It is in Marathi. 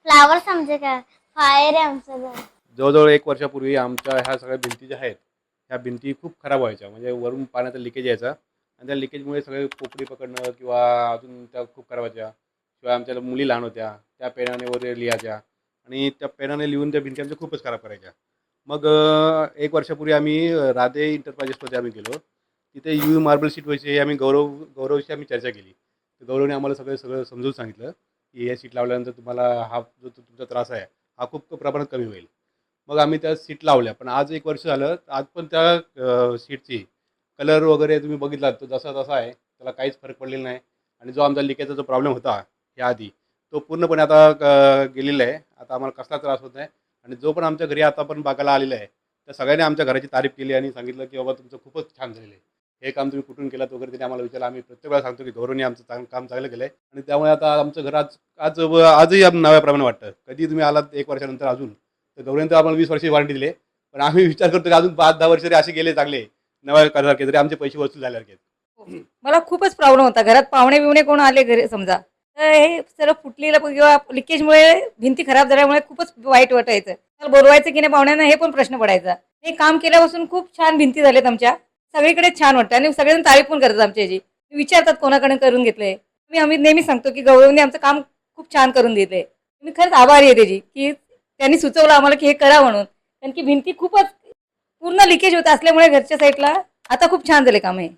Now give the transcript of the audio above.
फ्लावर्स आमचे काय फायर आहे आमचं घर. जवळजवळ 1 वर्षापूर्वी आमच्या ह्या सगळ्या भिंती ज्या आहेत, ह्या भिंती खूप खराब व्हायच्या. म्हणजे वरून पाण्याचा लिकेज यायचा आणि त्या लिकेजमुळे सगळे पोपडी पकडणं किंवा अजून त्या खूप खराब व्हायच्या. शिवाय आमच्या मुली लहान होत्या, त्या पेनाने वगैरे लिहायच्या आणि त्या पेनाने लिहून त्या भिंती आमच्या खूपच खराब करायच्या. मग 1 वर्षापूर्वी आम्ही राधे इंटरप्राइजेसमध्ये आम्ही गेलो. तिथे यू मार्बल शीटविषयी आम्ही गौरवशी आम्ही चर्चा केली. तर गौरवने आम्हाला सगळं समजून सांगितलं, की हे शीट लावल्यानंतर तुम्हाला हा जो तुमचा त्रास आहे, हा खूप प्रमाणात कमी होईल. मग आम्ही त्या सीट लावल्या. पण आज 1 वर्ष झालं, आज पण त्या सीटची कलर वगैरे तुम्ही बघितलात तो जसा तसा आहे. त्याला काहीच फरक पडलेला नाही आणि जो आमचा लिकेजचा जो प्रॉब्लेम होता याआधी, तो पूर्णपणे आता गेलेला आहे. आता आम्हाला कसला त्रास होत नाही आणि जो पण आमच्या घरी आता पण बघायला आलेला आहे, त्या सगळ्यांनी आमच्या घराची तारीफ केली आणि सांगितलं, की बाबा तुमचं खूपच छान झालेलं आहे. हे काम तुम्ही कुठून केलात वगैरे त्यांनी आम्हाला विचारलं. आम्ही प्रत्येक वेळेला सांगतो, की गौरवने आमचं काम चांगलं केलं आहे आणि त्यामुळे आता आमचं घर आजही नव्याप्रमाणे वाटतं. कधी तुम्ही आलात 1 वर्षानंतर अजून, तर गौरवने तर आम्हाला 20 वर्षाची वॉरंटी दिली आहे. पण आम्ही विचार करतो, की अजून 5-10 वर्ष तरी असे गेले चांगले नव्या करासारखे तरी आमचे पैसे वसूल झाल्यासारखे आहेत. मला खूपच प्रॉब्लेम होता. घरात पाहुणे-बिवणे कोण आले घरी समजा, तर हे सर्व फुटलेलं किंवा लिकेजमुळे भिंती खराब झाल्यामुळे खूपच वाईट वाटायचं. मला बोलवायचं की नाही पाहुण्यांना हे पण प्रश्न पडायचा. हे काम केल्यापासून खूप छान भिंती झाल्यात आमच्या. सगळीकडे छान वाटतं आणि सगळेजण तारीफ पण करतात आमच्या ह्याची. विचारतात कोणाकडे करून घेतलंय. आम्ही नेहमी सांगतो की गौरवने आमचं काम खूप छान करून दिलंय. मी खरंच आभारी आहे त्याची, की त्यांनी सुचवलं आम्हाला की हे करा म्हणून. कारण की भिंती खूपच पूर्ण लिकेज होत असल्यामुळे घरच्या साईडला आता खूप छान झाले काम आहे.